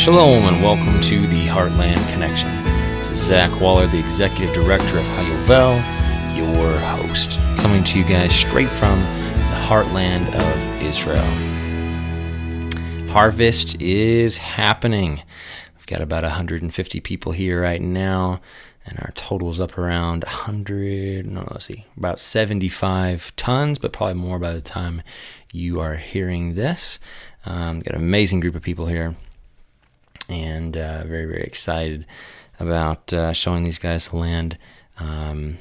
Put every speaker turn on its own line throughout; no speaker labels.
Shalom and welcome to the Heartland Connection. This is Zach Waller, the Executive Director of Hayovel, your host, coming to you guys straight from the heartland of Israel. Harvest is happening. We've got about 150 people here right now, and our total's up around about 75 tons, but probably more by the time you are hearing this. Got an amazing group of people here. And very, very excited about showing these guys the land.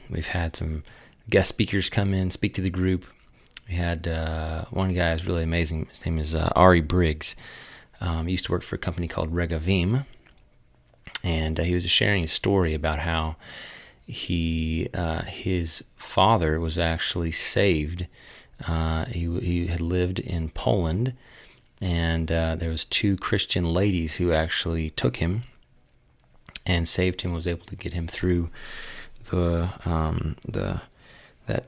We've had some guest speakers come in, speak to the group. We had one guy who's really amazing. His name is Ari Briggs. He used to work for a company called Regavim. And he was sharing his story about how his father was actually saved. He had lived in Poland. And there was two Christian ladies who actually took him and saved him, was able to get him through that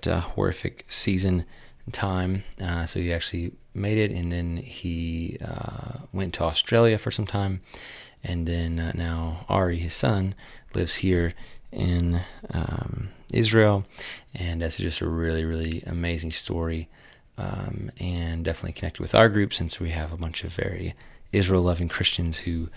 horrific season time. So he actually made it, and then he went to Australia for some time. And then now Ari, his son, lives here in Israel. And that's just a really, really amazing story. And definitely connected with our group, since we have a bunch of very Israel-loving Christians who,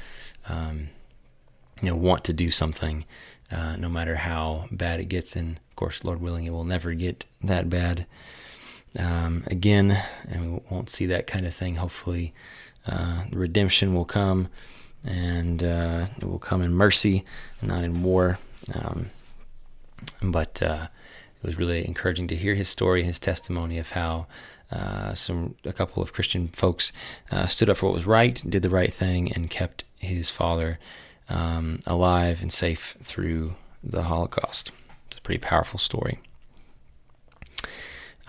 want to do something, no matter how bad it gets. And of course, Lord willing, it will never get that bad again, and we won't see that kind of thing. Hopefully, the redemption will come, and it will come in mercy, not in war. But it was really encouraging to hear his story, his testimony of how a couple of Christian folks stood up for what was right, did the right thing, and kept his father alive and safe through the Holocaust. It's a pretty powerful story.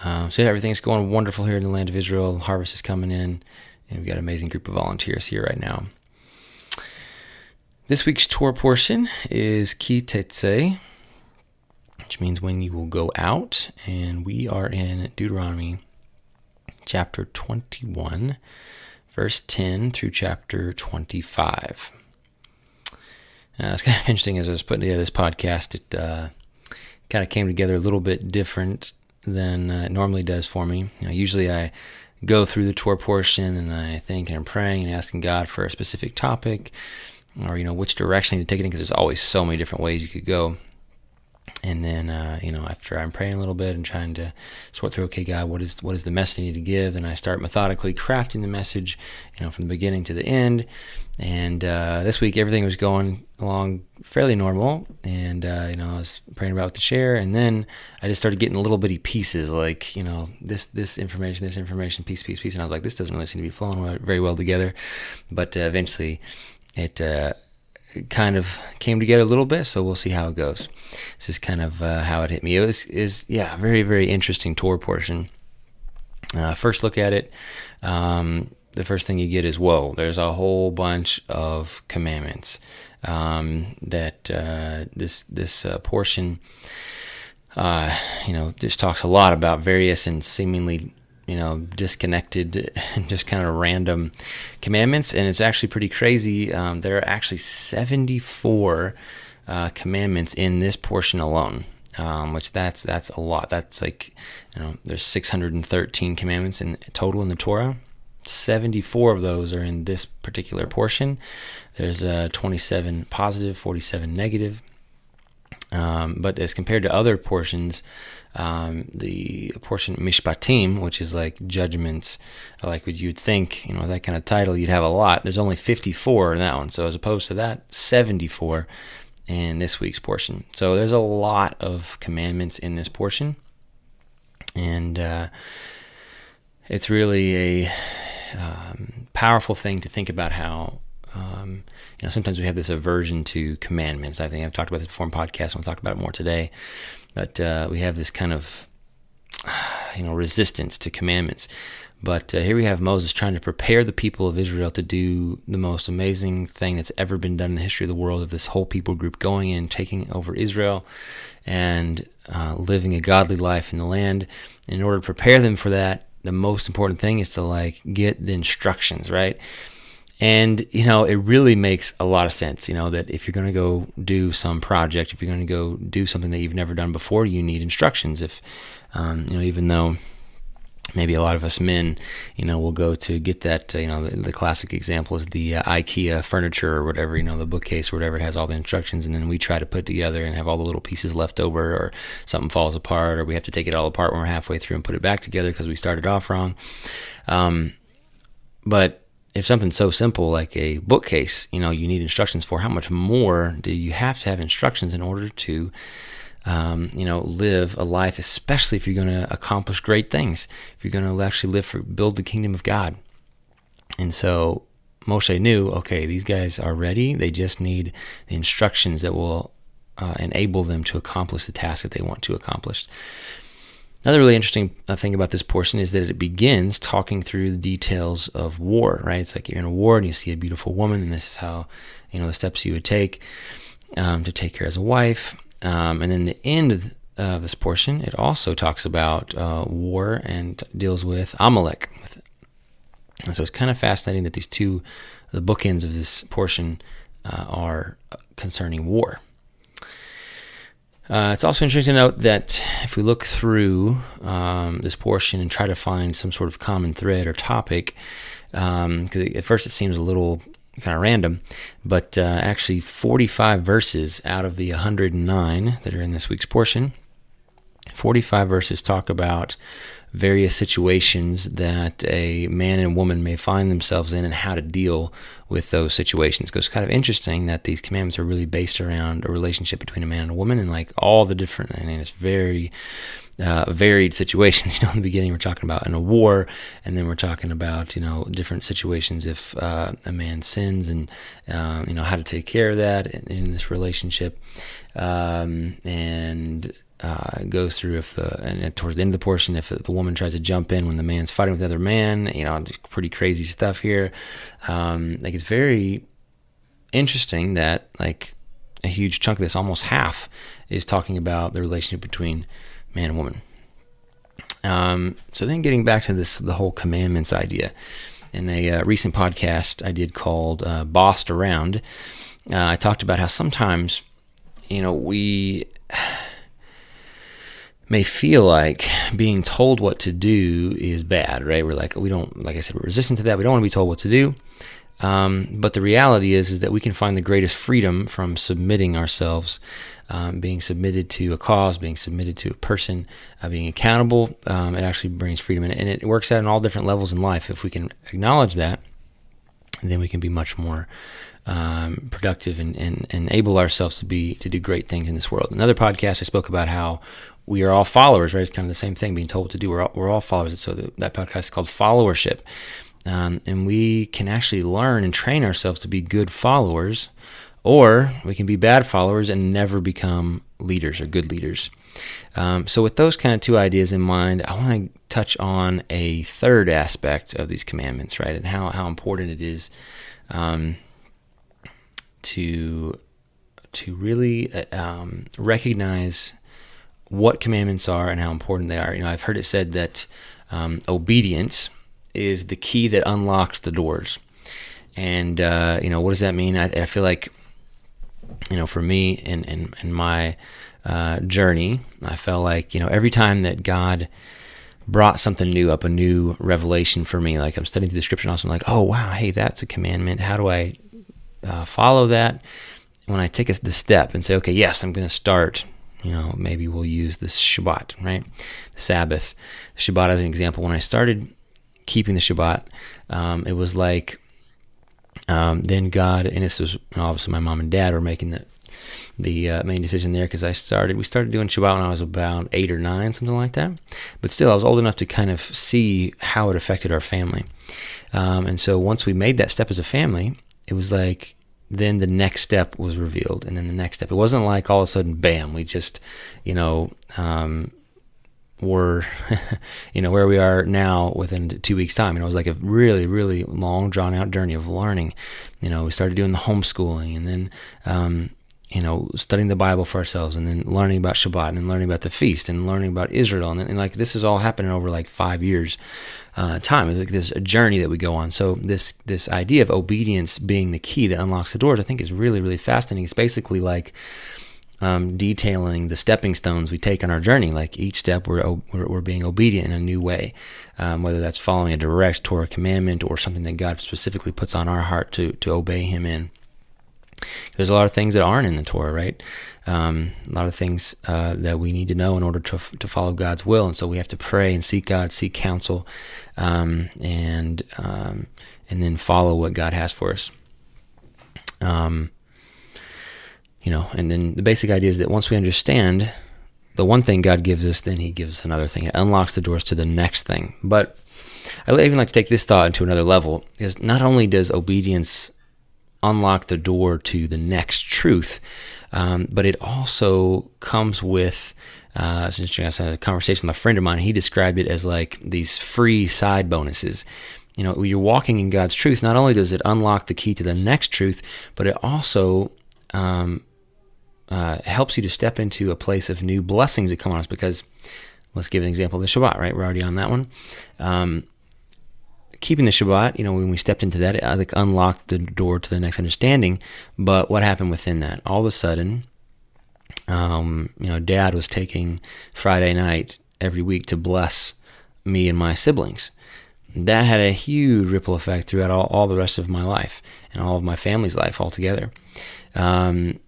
So everything's going wonderful here in the land of Israel. Harvest is coming in, and we've got an amazing group of volunteers here right now. This week's Torah portion is Ki Tetzei, which means when you will go out, and we are in Deuteronomy chapter 21, verse 10 through chapter 25. It's kind of interesting. As I was putting together this podcast, it kind of came together a little bit different than it normally does for me. Usually I go through the Torah portion, and I think and I'm praying and asking God for a specific topic, or which direction to take it in, because there's always so many different ways you could go. And then, after I'm praying a little bit and trying to sort through, okay, God, what is the message I need to give? Then I start methodically crafting the message, from the beginning to the end. And this week, everything was going along fairly normal. And, I was praying about what to share. And then I just started getting little bitty pieces, like, this information, piece. And I was like, this doesn't really seem to be flowing very well together. But eventually, it kind of came together a little bit, so we'll see how it goes. This is kind of how it hit me. It is very, very interesting Torah portion. First look at it, the first thing you get is, whoa, there's a whole bunch of commandments that this portion, just talks a lot about various and seemingly disconnected and just kind of random commandments. And it's actually pretty crazy. There are actually 74 commandments in this portion alone, which that's a lot. That's like, there's 613 commandments in total in the Torah. 74 of those are in this particular portion. There's 27 positive, 47 negative. But as compared to other portions, the portion Mishpatim, which is like judgments, like what you'd think, that kind of title, you'd have a lot. There's only 54 in that one. So as opposed to that, 74 in this week's portion. So there's a lot of commandments in this portion. And it's really a powerful thing to think about how sometimes we have this aversion to commandments. I think I've talked about this before in podcasts, and we'll talk about it more today. But we have this kind of, resistance to commandments. But here we have Moses trying to prepare the people of Israel to do the most amazing thing that's ever been done in the history of the world, of this whole people group going in, taking over Israel, and living a godly life in the land. And in order to prepare them for that, the most important thing is to get the instructions, right? And, it really makes a lot of sense, that if you're going to go do some project, if you're going to go do something that you've never done before, you need instructions. If, even though maybe a lot of us men, will go to get that, the classic example is the IKEA furniture or whatever, the bookcase or whatever, it has all the instructions, and then we try to put it together and have all the little pieces left over, or something falls apart, or we have to take it all apart when we're halfway through and put it back together because we started off wrong. But if something's so simple like a bookcase, you need instructions for, how much more do you have to have instructions in order to, live a life, especially if you're going to accomplish great things, if you're going to actually build the kingdom of God. And so Moshe knew, okay, these guys are ready. They just need the instructions that will enable them to accomplish the task that they want to accomplish. Another really interesting thing about this portion is that it begins talking through the details of war, right? It's like you're in a war and you see a beautiful woman, and this is how, the steps you would take to take her as a wife. And then the end of this portion, it also talks about war and deals with Amalek. And so it's kind of fascinating that the bookends of this portion are concerning war. It's also interesting to note that if we look through this portion and try to find some sort of common thread or topic, because at first it seems a little kind of random, but actually 45 verses out of the 109 that are in this week's portion, 45 verses talk about various situations that a man and woman may find themselves in and how to deal with those situations. It's kind of interesting that these commandments are really based around a relationship between a man and a woman, and like all the different, and it's very varied situations. In the beginning we're talking about in a war, and then we're talking about different situations if a man sins, and how to take care of that in this relationship, and goes through and towards the end of the portion, if the woman tries to jump in when the man's fighting with another man, pretty crazy stuff here. It's very interesting that like a huge chunk of this, almost half, is talking about the relationship between man and woman. So then getting back to the whole commandments idea, in a recent podcast I did called Bossed Around, I talked about how sometimes, we may feel like being told what to do is bad, right? We're like, we're resistant to that. We don't want to be told what to do. But the reality is that we can find the greatest freedom from submitting ourselves, being submitted to a cause, being submitted to a person, being accountable. It actually brings freedom, and it works out in all different levels in life. If we can acknowledge that, then we can be much more productive and enable ourselves to do great things in this world. Another podcast I spoke about how we are all followers, right? It's kind of the same thing, being told what to do. We're all followers. And so that podcast is called Followership. And we can actually learn and train ourselves to be good followers, or we can be bad followers and never become leaders or good leaders. So with those kind of two ideas in mind, I want to touch on a third aspect of these commandments, right? And how important it is to really recognize what commandments are and how important they are. I've heard it said that obedience is the key that unlocks the doors. And what does that mean? I feel like, for me in my journey, I felt like every time that God brought something new up, a new revelation for me, like I'm studying through the scripture, and also I'm like, oh wow, hey, that's a commandment. How do I follow that? When I take the step and say, okay, yes, I'm going to start. Maybe we'll use this Shabbat, right? The Sabbath. The Shabbat as an example. When I started keeping the Shabbat, it was like, then God, and this was obviously my mom and dad were making the main decision there, because we started doing Shabbat when I was about 8 or 9, something like that. But still, I was old enough to kind of see how it affected our family. And so once we made that step as a family, it was like, then the next step was revealed, and then the next step. It wasn't like all of a sudden, bam, we just, were, where we are now within 2 weeks' time. It was like a really, really long, drawn-out journey of learning. We started doing the homeschooling, and then studying the Bible for ourselves, and then learning about Shabbat, and then learning about the feast, and learning about Israel, and like this is all happening over like 5 years time. It's like this a journey that we go on. So this idea of obedience being the key that unlocks the doors, I think, is really, really fascinating. It's basically like detailing the stepping stones we take on our journey. Like each step we're being obedient in a new way, whether that's following a direct Torah commandment or something that God specifically puts on our heart to obey Him in. There's a lot of things that aren't in the Torah, right? A lot of things that we need to know in order to follow God's will, and so we have to pray and seek God, seek counsel, and then follow what God has for us. And then the basic idea is that once we understand the one thing God gives us, then He gives us another thing. It unlocks the doors to the next thing. But I even like to take this thought into another level, because not only does obedience unlock the door to the next truth, but it also comes with, it's interesting, I had a conversation with a friend of mine, he described it as like these free side bonuses. You're walking in God's truth. Not only does it unlock the key to the next truth, but it also helps you to step into a place of new blessings that come on us, because let's give an example of the Shabbat, right? We're already on that one. Keeping the Shabbat, when we stepped into that, it unlocked the door to the next understanding. But what happened within that? All of a sudden, Dad was taking Friday night every week to bless me and my siblings. That had a huge ripple effect throughout all the rest of my life and all of my family's life altogether. And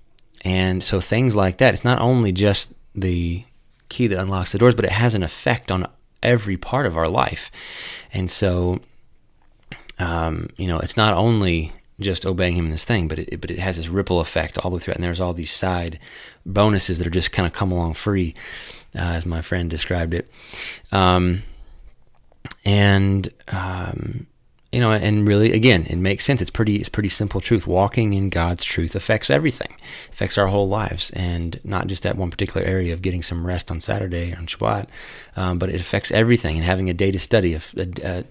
so things like that, it's not only just the key that unlocks the doors, but it has an effect on every part of our life. And so, it's not only just obeying Him in this thing, but it has this ripple effect all the way through it. And there's all these side bonuses that are just kind of come along free, as my friend described it. And really, again, it makes sense. It's pretty simple truth. Walking in God's truth affects everything, affects our whole lives, and not just that one particular area of getting some rest on Saturday on Shabbat, but it affects everything. And having a day to study, a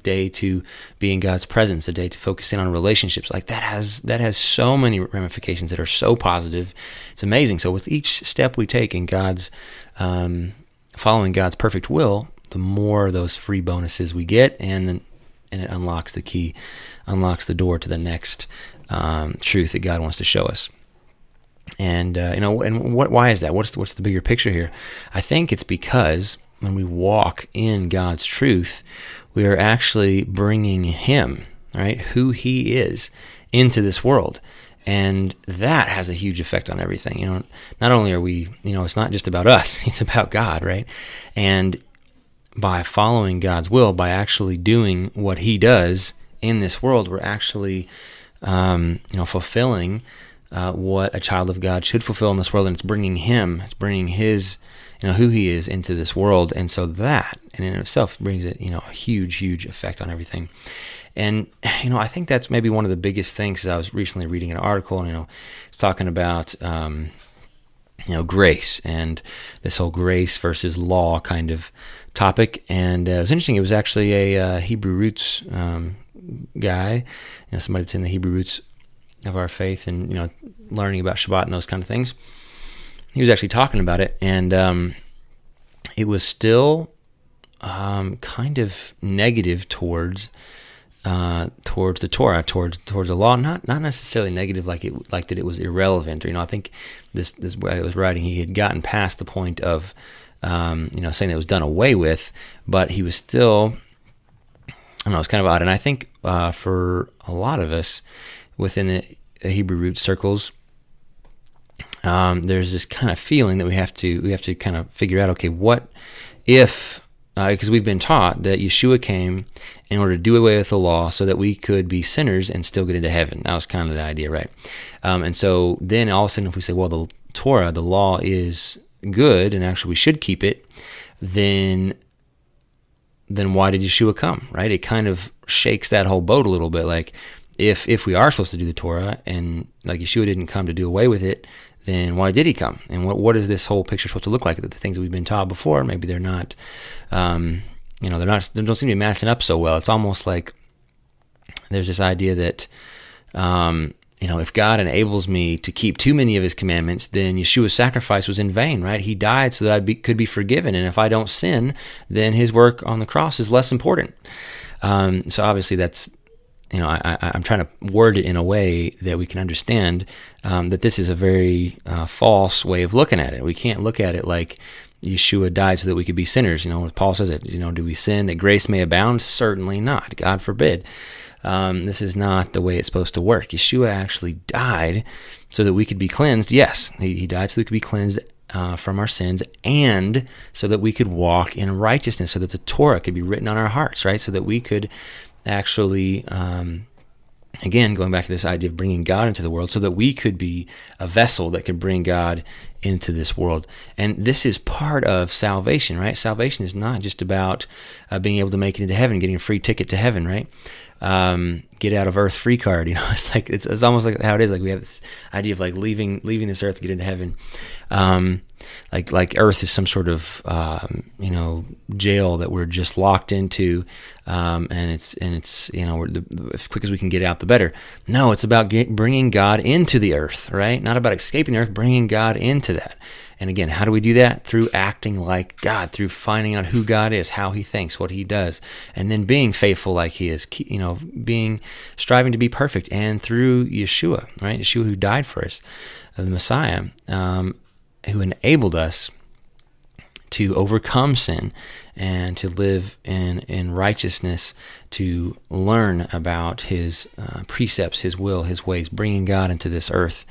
day to be in God's presence, a day to focus in on relationships, like that has so many ramifications that are so positive. It's amazing. So with each step we take in God's following God's perfect will, the more those free bonuses we get, and it unlocks the key, unlocks the door to the next truth that God wants to show us. And why is that? What's the bigger picture here? I think it's because when we walk in God's truth, we are actually bringing Him, right, who He is, into this world. And that has a huge effect on everything. Not only are we, it's not just about us, it's about God, right? And by following God's will, by actually doing what He does in this world, we're actually, fulfilling what a child of God should fulfill in this world, and it's bringing His, who He is into this world, and so that, and in itself, brings it, a huge effect on everything. And I think that's maybe one of the biggest things. Because I was recently reading an article, and it's talking about grace and this whole grace versus law kind of topic. And it was interesting. It was actually a Hebrew roots guy, somebody that's in the Hebrew roots of our faith, and learning about Shabbat and those kind of things. He was actually talking about it, and it was still kind of negative towards the Torah, towards the law, not necessarily negative like that it was irrelevant, or I think this guy that was writing, he had gotten past the point of saying that it was done away with, but he was still, I don't know, it's kind of odd. And I think for a lot of us within the Hebrew root circles, there's this kind of feeling that we have to kind of figure out, okay, what if, because we've been taught that Yeshua came in order to do away with the law so that we could be sinners and still get into heaven. That was kind of the idea, right? And so then all of a sudden, if we say, well, the Torah, the law is good, and actually we should keep it, then why did Yeshua come, right? It kind of shakes that whole boat a little bit. Like, if we are supposed to do the Torah, and like Yeshua didn't come to do away with it, then why did He come? And what is this whole picture supposed to look like? That the things that we've been taught before, maybe they're not, they don't seem to be matching up so well. It's almost like there's this idea that if God enables me to keep too many of his commandments, then Yeshua's sacrifice was in vain, right? He died so that I could be forgiven. And if I don't sin, then his work on the cross is less important. So obviously that's, I'm trying to word it in a way that we can understand that this is a very false way of looking at it. We can't look at it like Yeshua died so that we could be sinners. Paul says it, do we sin that grace may abound? Certainly not. God forbid. This is not the way it's supposed to work. Yeshua actually died so that we could be cleansed. Yes, he died so we could be cleansed from our sins, and so that we could walk in righteousness, so that the Torah could be written on our hearts, right? So that we could actually, again, going back to this idea of bringing God into the world, so that we could be a vessel that could bring God into this world. And this is part of salvation, right? Salvation is not just about being able to make it into heaven, getting a free ticket to heaven, right? Get out of earth free card. It's like it's almost like how it is. Like we have this idea of like leaving this earth to get into heaven. Like earth is some sort of jail that we're just locked into, and it's we're as quick as we can get out, the better. No, it's about bringing God into the earth, right? Not about escaping the earth, bringing God into that. And again, how do we do that? Through acting like God, through finding out who God is, how he thinks, what he does, and then being faithful like he is, striving to be perfect, and through Yeshua, right? Yeshua who died for us, the Messiah, who enabled us to overcome sin and to live in righteousness, to learn about his precepts, his will, his ways, bringing God into this earth.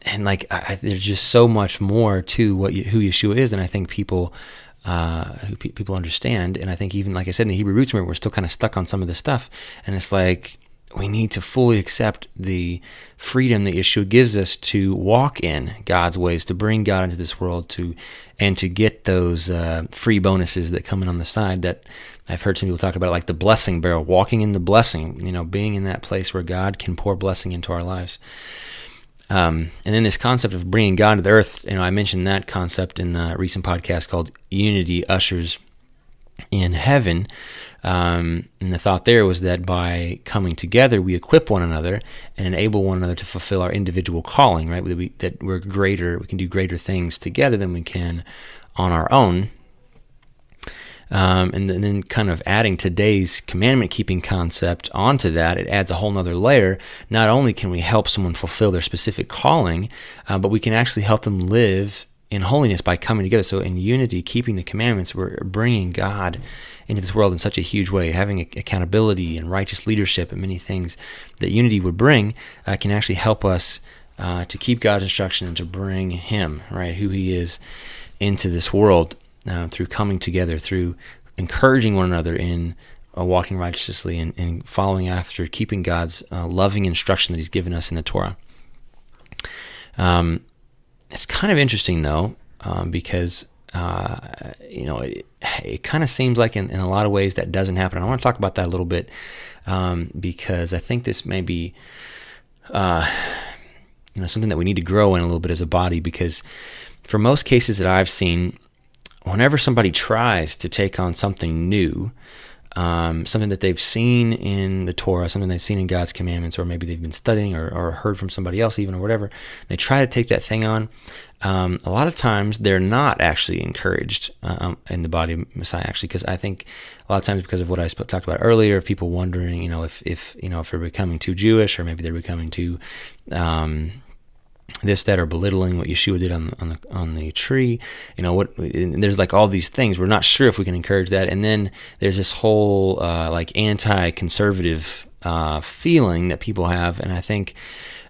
And there's just so much more to who Yeshua is than I think people understand. And I think even, like I said, in the Hebrew roots movement, we're still kind of stuck on some of this stuff. And it's like we need to fully accept the freedom that Yeshua gives us to walk in God's ways, to bring God into this world, and to get those free bonuses that come in on the side that I've heard some people talk about, like the blessing barrel, walking in the blessing, being in that place where God can pour blessing into our lives. And then this concept of bringing God to the earth, I mentioned that concept in a recent podcast called Unity Ushers in Heaven. And the thought there was that by coming together, we equip one another and enable one another to fulfill our individual calling, right? That we're greater, we can do greater things together than we can on our own. And then kind of adding today's commandment-keeping concept onto that, it adds a whole nother layer. Not only can we help someone fulfill their specific calling, but we can actually help them live in holiness by coming together. So in unity, keeping the commandments, we're bringing God into this world in such a huge way. Having accountability and righteous leadership and many things that unity would bring can actually help us to keep God's instruction and to bring him, right, who he is, into this world. Through coming together, through encouraging one another in walking righteously and following after, keeping God's loving instruction that he's given us in the Torah. It's kind of interesting, though, because, it kind of seems like in a lot of ways that doesn't happen. And I want to talk about that a little bit because I think this may be something that we need to grow in a little bit as a body, because for most cases that I've seen, whenever somebody tries to take on something new, something that they've seen in the Torah, something they've seen in God's commandments, or maybe they've been studying or heard from somebody else even, or whatever, they try to take that thing on. A lot of times they're not actually encouraged in the body of Messiah, actually, because I think a lot of times because of what I talked about earlier, people wondering, if they're becoming too Jewish, or maybe they're becoming too this, that, or belittling what Yeshua did on the tree, there's like all these things. We're not sure if we can encourage that. And then there's this whole like anti-conservative feeling that people have. And I think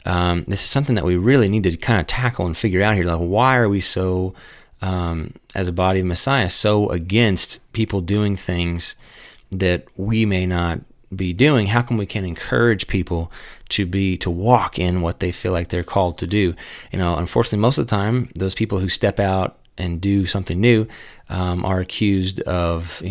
this is something that we really need to kind of tackle and figure out here. Like, why are we so, as a body of Messiah, so against people doing things that we may not be doing? How come we can encourage people to walk in what they feel like they're called to do? Unfortunately, most of the time, those people who step out and do something new are accused of,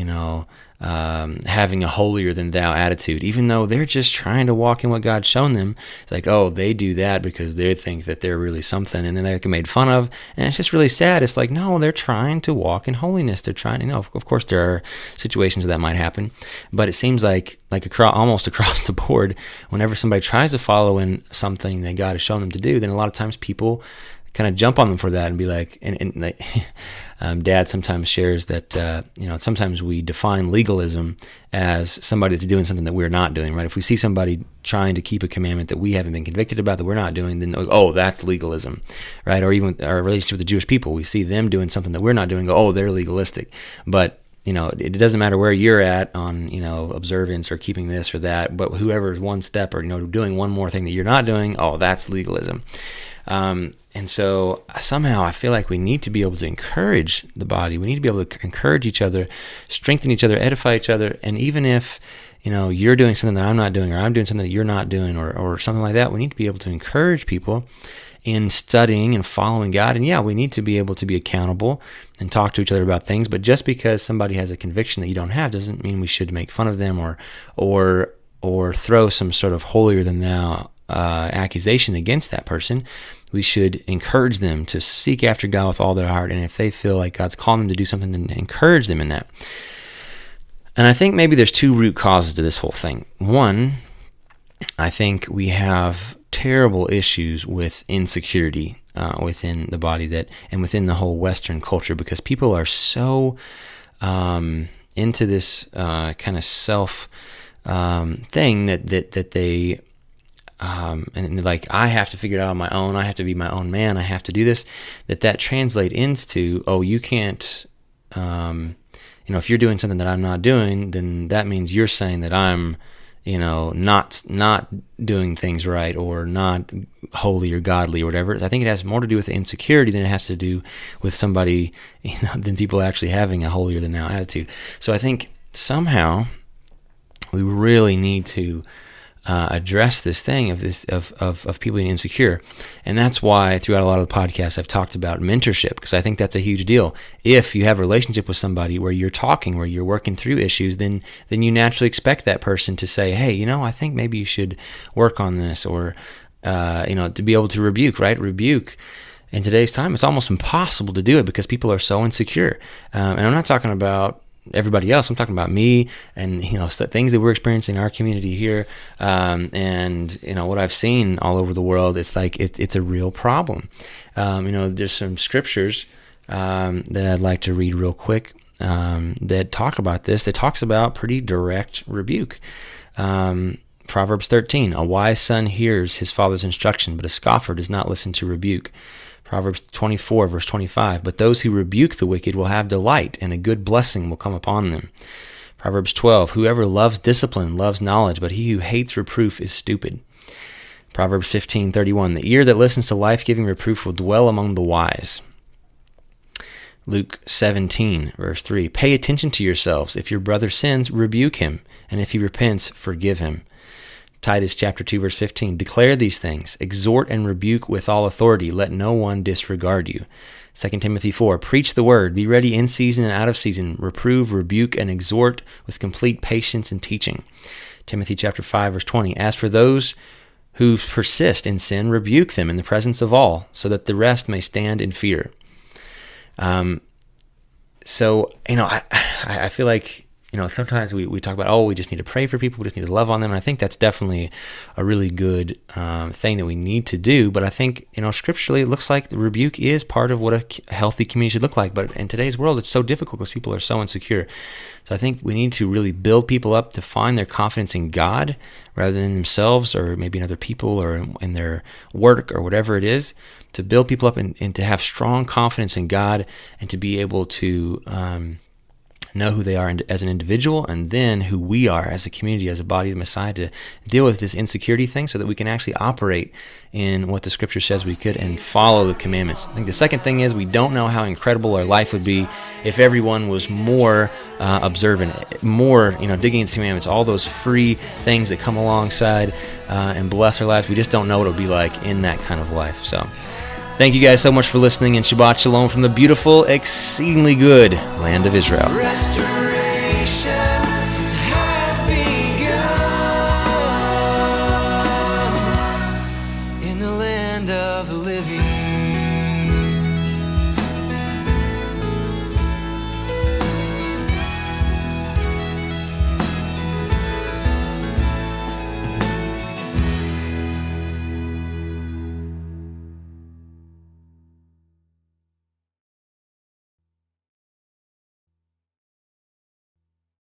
having a holier than thou attitude, even though they're just trying to walk in what God's shown them. It's like, oh, they do that because they think that they're really something, and then they get made fun of, and it's just really sad. It's like, no, they're trying to walk in holiness. They're trying to, of course there are situations where that might happen, but it seems like almost across the board, whenever somebody tries to follow in something that God has shown them to do, then a lot of times people kind of jump on them for that and be like, Dad sometimes shares that, sometimes we define legalism as somebody that's doing something that we're not doing, right? If we see somebody trying to keep a commandment that we haven't been convicted about, that we're not doing, then, oh, that's legalism, right? Or even our relationship with the Jewish people, we see them doing something that we're not doing, go, oh, they're legalistic. But, it doesn't matter where you're at on, observance or keeping this or that, but whoever's one step or, doing one more thing that you're not doing, oh, that's legalism. And so somehow I feel like we need to be able to encourage the body. We need to be able to encourage each other, strengthen each other, edify each other. And even if, you're doing something that I'm not doing, or I'm doing something that you're not doing, or something like that, we need to be able to encourage people in studying and following God. And yeah, we need to be able to be accountable and talk to each other about things. But just because somebody has a conviction that you don't have doesn't mean we should make fun of them or throw some sort of holier than thou accusation against that person. We should encourage them to seek after God with all their heart, and if they feel like God's calling them to do something, then encourage them in that. And I think maybe there's two root causes to this whole thing. One, I think we have terrible issues with insecurity within the body and within the whole Western culture, because people are so into this kind of self thing that they and like, I have to figure it out on my own. I have to be my own man. I have to do this. That translate into, oh, you can't. If you're doing something that I'm not doing, then that means you're saying that I'm, not doing things right, or not holy or godly or whatever. I think it has more to do with insecurity than it has to do with somebody, than people actually having a holier than thou attitude. So I think somehow we really need to address this thing of people being insecure. And that's why throughout a lot of the podcasts I've talked about mentorship, because I think that's a huge deal. If you have a relationship with somebody where you're talking, where you're working through issues, then you naturally expect that person to say, hey, I think maybe you should work on this, or to be able to rebuke, right? Rebuke. In today's time, it's almost impossible to do it because people are so insecure. And I'm not talking about everybody else. I'm talking about me and, things that we're experiencing in our community here. And what I've seen all over the world, it's like, it's a real problem. There's some scriptures that I'd like to read real quick that talk about this. That talks about pretty direct rebuke. Proverbs 13, a wise son hears his father's instruction, but a scoffer does not listen to rebuke. Proverbs 24, verse 25, but those who rebuke the wicked will have delight, and a good blessing will come upon them. Proverbs 12, whoever loves discipline loves knowledge, but he who hates reproof is stupid. Proverbs 15:31, the ear that listens to life-giving reproof will dwell among the wise. Luke 17, verse 3, pay attention to yourselves. If your brother sins, rebuke him, and if he repents, forgive him. Titus chapter 2, verse 15, declare these things, exhort and rebuke with all authority, let no one disregard you. 2 Timothy 4, preach the word, be ready in season and out of season, reprove, rebuke, and exhort with complete patience and teaching. Timothy chapter 5, verse 20, as for those who persist in sin, rebuke them in the presence of all, so that the rest may stand in fear. I feel like, sometimes we talk about, we just need to pray for people, we just need to love on them. And I think that's definitely a really good thing that we need to do. But I think, scripturally, it looks like the rebuke is part of what a healthy community should look like. But in today's world, it's so difficult because people are so insecure. So I think we need to really build people up to find their confidence in God rather than themselves, or maybe in other people, or in their work, or whatever it is, to build people up and to have strong confidence in God, and to be able to know who they are as an individual, and then who we are as a community, as a body of the Messiah, to deal with this insecurity thing so that we can actually operate in what the scripture says we could and follow the commandments. I think the second thing is, we don't know how incredible our life would be if everyone was more observant, more, digging into commandments, all those free things that come alongside and bless our lives. We just don't know what it'll be like in that kind of life. So Thank you guys so much for listening, and Shabbat Shalom from the beautiful, exceedingly good land of Israel.
Restoration.